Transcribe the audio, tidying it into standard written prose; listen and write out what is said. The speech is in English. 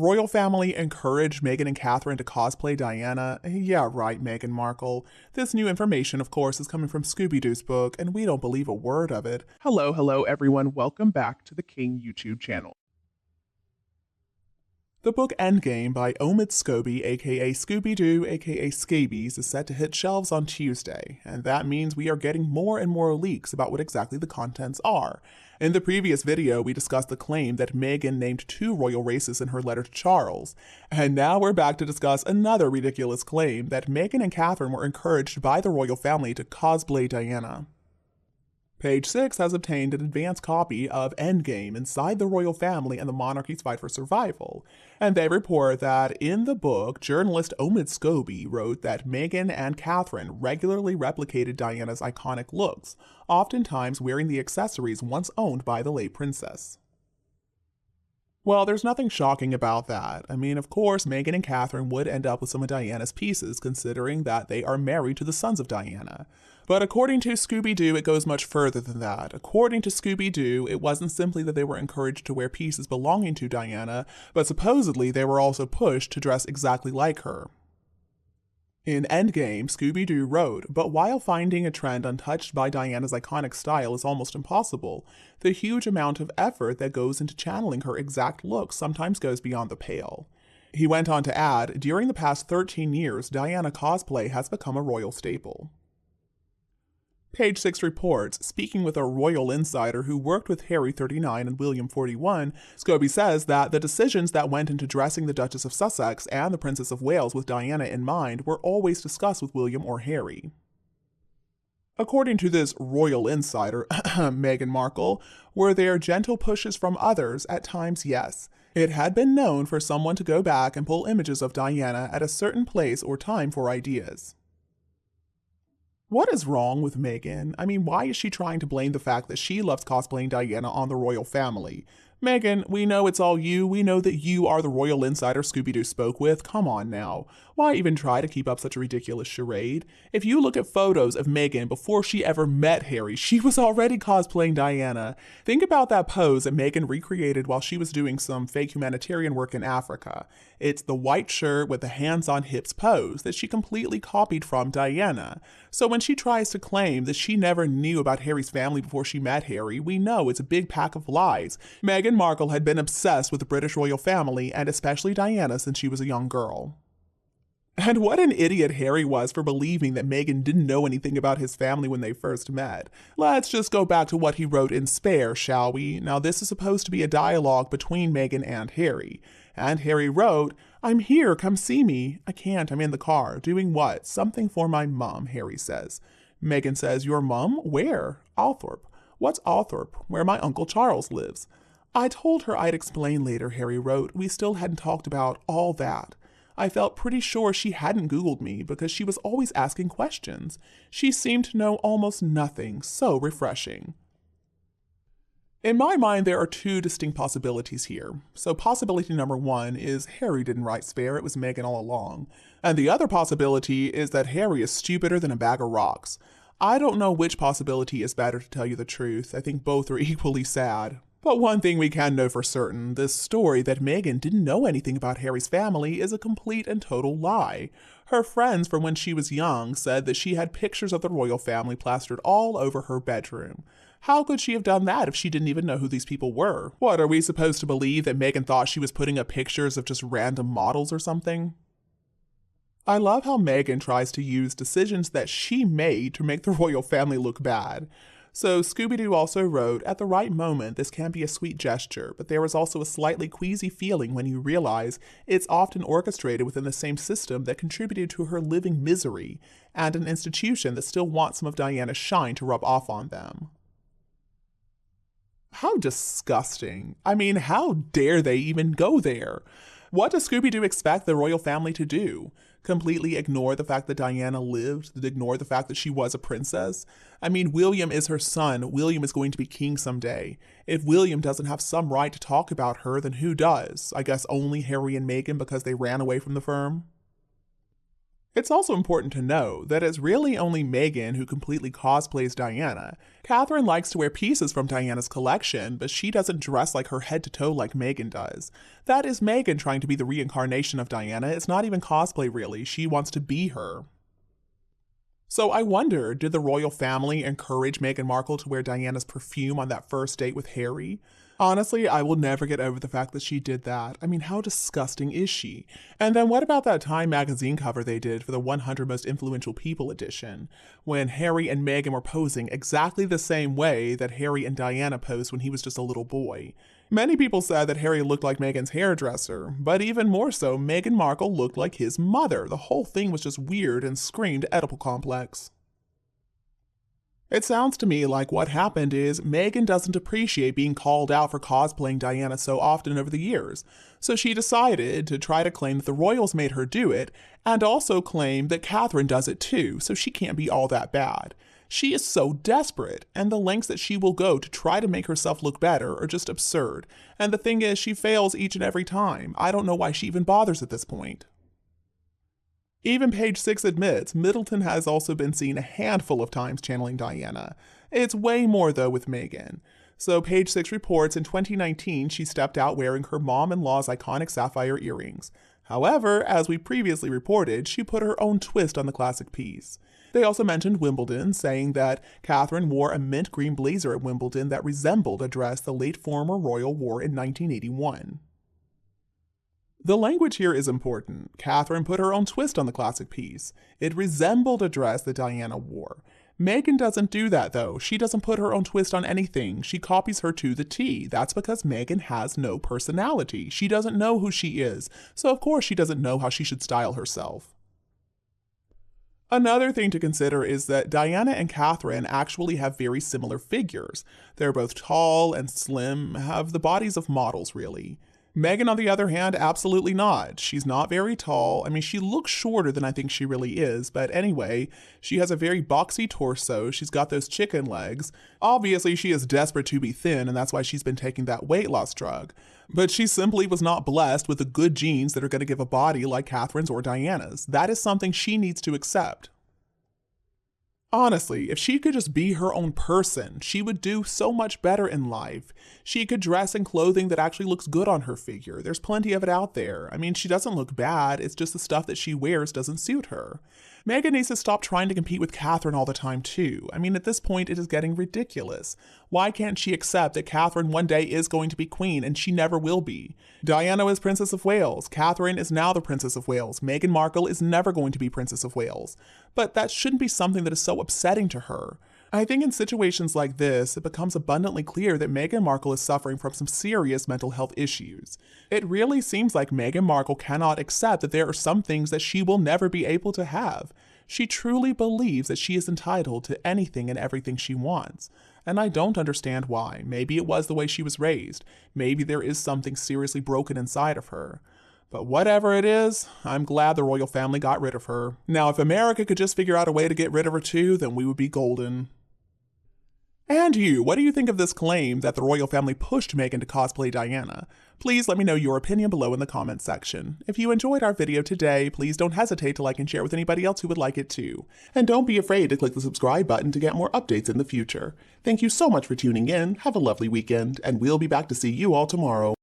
Royal family encouraged Meghan and Catherine to cosplay Diana. Yeah, right, Meghan Markle. This new information, of course, is coming from SCABIES Book, and we don't believe a word of it. Hello, everyone. Welcome back to the King YouTube channel. The book Endgame by Omid Scobie, aka Scooby-Doo, aka Scabies, is set to hit shelves on Tuesday, and that means we are getting more and more leaks about what exactly the contents are. In the previous video, we discussed the claim that Meghan named 2 royal races in her letter to Charles, and now we're back to discuss another ridiculous claim that Meghan and Catherine were encouraged by the royal family to cosplay Diana. Page 6 has obtained an advance copy of Endgame Inside the Royal Family and the Monarchy's Fight for Survival, and they report that in the book, journalist Omid Scobie wrote that Meghan and Catherine regularly replicated Diana's iconic looks, oftentimes wearing the accessories once owned by the late princess. Well, there's nothing shocking about that. I mean, of course, Meghan and Catherine would end up with some of Diana's pieces, considering that they are married to the sons of Diana. But according to Scooby-Doo, it goes much further than that. According to Scooby-Doo, it wasn't simply that they were encouraged to wear pieces belonging to Diana, but supposedly they were also pushed to dress exactly like her. In Endgame, Scooby-Doo wrote, "But while finding a trend untouched by Diana's iconic style is almost impossible, the huge amount of effort that goes into channeling her exact look sometimes goes beyond the pale." He went on to add, "During the past 13 years, Diana cosplay has become a royal staple." Page 6 reports, speaking with a royal insider who worked with Harry 39 and William 41, Scobie says that the decisions that went into dressing the Duchess of Sussex and the Princess of Wales with Diana in mind were always discussed with William or Harry. According to this royal insider, Meghan Markle, were there gentle pushes from others? At times, yes. It had been known for someone to go back and pull images of Diana at a certain place or time for ideas. What is wrong with Meghan? I mean, why is she trying to blame the fact that she loves cosplaying Diana on the royal family? Meghan, we know it's all you. We know that you are the royal insider Scooby-Doo spoke with. Come on now. Why even try to keep up such a ridiculous charade? If you look at photos of Meghan before she ever met Harry, she was already cosplaying Diana. Think about that pose that Meghan recreated while she was doing some fake humanitarian work in Africa. It's the white shirt with the hands on hips pose that she completely copied from Diana. So when she tries to claim that she never knew about Harry's family before she met Harry, we know it's a big pack of lies. Meghan Markle had been obsessed with the British royal family, and especially Diana, since she was a young girl. And what an idiot Harry was for believing that Meghan didn't know anything about his family when they first met. Let's just go back to what he wrote in Spare, shall we? Now, this is supposed to be a dialogue between Meghan and Harry. And Harry wrote, "I'm here, come see me." "I can't, I'm in the car." "Doing what?" "Something for my mum," Harry says. Meghan says, "Your mum? Where?" "Althorpe." "What's Althorpe?" "Where my Uncle Charles lives." "I told her I'd explain later," Harry wrote. "We still hadn't talked about all that. I felt pretty sure she hadn't Googled me because she was always asking questions. She seemed to know almost nothing. So refreshing." In my mind, there are 2 distinct possibilities here. So possibility number 1 is Harry didn't write Spare, it was Meghan all along. And the other possibility is that Harry is stupider than a bag of rocks. I don't know which possibility is better, to tell you the truth. I think both are equally sad. But one thing we can know for certain, this story that Meghan didn't know anything about Harry's family is a complete and total lie. Her friends from when she was young said that she had pictures of the royal family plastered all over her bedroom. How could she have done that if she didn't even know who these people were? What, are we supposed to believe that Meghan thought she was putting up pictures of just random models or something? I love how Meghan tries to use decisions that she made to make the royal family look bad. So Scooby-Doo also wrote, "At the right moment, this can be a sweet gesture, but there is also a slightly queasy feeling when you realize it's often orchestrated within the same system that contributed to her living misery, and an institution that still wants some of Diana's shine to rub off on them." How disgusting. I mean, how dare they even go there? What does Scooby-Doo expect the royal family to do? Completely ignore the fact that Diana lived? Ignore the fact that she was a princess? I mean, William is her son. William is going to be king someday. If William doesn't have some right to talk about her, then who does? I guess only Harry and Meghan because they ran away from the firm? It's also important to know that it's really only Meghan who completely cosplays Diana. Catherine likes to wear pieces from Diana's collection, but she doesn't dress like her head to toe like Meghan does. That is Meghan trying to be the reincarnation of Diana. It's not even cosplay really, she wants to be her. So I wonder, did the royal family encourage Meghan Markle to wear Diana's perfume on that first date with Harry? Honestly, I will never get over the fact that she did that. I mean, how disgusting is she? And then what about that Time magazine cover they did for the 100 Most Influential People edition, when Harry and Meghan were posing exactly the same way that Harry and Diana posed when he was just a little boy? Many people said that Harry looked like Meghan's hairdresser, but even more so, Meghan Markle looked like his mother. The whole thing was just weird and screamed Oedipal complex. It sounds to me like what happened is Meghan doesn't appreciate being called out for cosplaying Diana so often over the years, so she decided to try to claim that the royals made her do it, and also claim that Catherine does it too, so she can't be all that bad. She is so desperate, and the lengths that she will go to try to make herself look better are just absurd, and the thing is, she fails each and every time. I don't know why she even bothers at this point. Even page 6 admits Middleton has also been seen a handful of times channeling Diana. It's way more though with Meghan. So page 6 reports in 2019 she stepped out wearing her mom-in-law's iconic sapphire earrings. However, as we previously reported, she put her own twist on the classic piece. They also mentioned Wimbledon, saying that Catherine wore a mint green blazer at Wimbledon that resembled a dress the late former royal wore in 1981. The language here is important. Catherine put her own twist on the classic piece. It resembled a dress that Diana wore. Meghan doesn't do that though. She doesn't put her own twist on anything. She copies her to the T. That's because Meghan has no personality. She doesn't know who she is, so of course she doesn't know how she should style herself. Another thing to consider is that Diana and Catherine actually have very similar figures. They're both tall and slim, have the bodies of models really. Meghan, on the other hand, absolutely not. She's not very tall. I mean, she looks shorter than I think she really is, but anyway, she has a very boxy torso. She's got those chicken legs. Obviously, she is desperate to be thin, and that's why she's been taking that weight loss drug. But she simply was not blessed with the good genes that are going to give a body like Catherine's or Diana's. That is something she needs to accept. Honestly, if she could just be her own person, she would do so much better in life. She could dress in clothing that actually looks good on her figure. There's plenty of it out there. I mean, she doesn't look bad, it's just the stuff that she wears doesn't suit her. Meghan needs to stop trying to compete with Catherine all the time too. I mean, at this point, it is getting ridiculous. Why can't she accept that Catherine one day is going to be queen and she never will be? Diana is Princess of Wales. Catherine is now the Princess of Wales. Meghan Markle is never going to be Princess of Wales. But that shouldn't be something that is so upsetting to her. I think in situations like this, it becomes abundantly clear that Meghan Markle is suffering from some serious mental health issues. It really seems like Meghan Markle cannot accept that there are some things that she will never be able to have. She truly believes that she is entitled to anything and everything she wants. And I don't understand why. Maybe it was the way she was raised. Maybe there is something seriously broken inside of her. But whatever it is, I'm glad the royal family got rid of her. Now, if America could just figure out a way to get rid of her too, then we would be golden. And you, what do you think of this claim that the royal family pushed Meghan to cosplay Diana? Please let me know your opinion below in the comments section. If you enjoyed our video today, please don't hesitate to like and share with anybody else who would like it too. And don't be afraid to click the subscribe button to get more updates in the future. Thank you so much for tuning in, have a lovely weekend, and we'll be back to see you all tomorrow.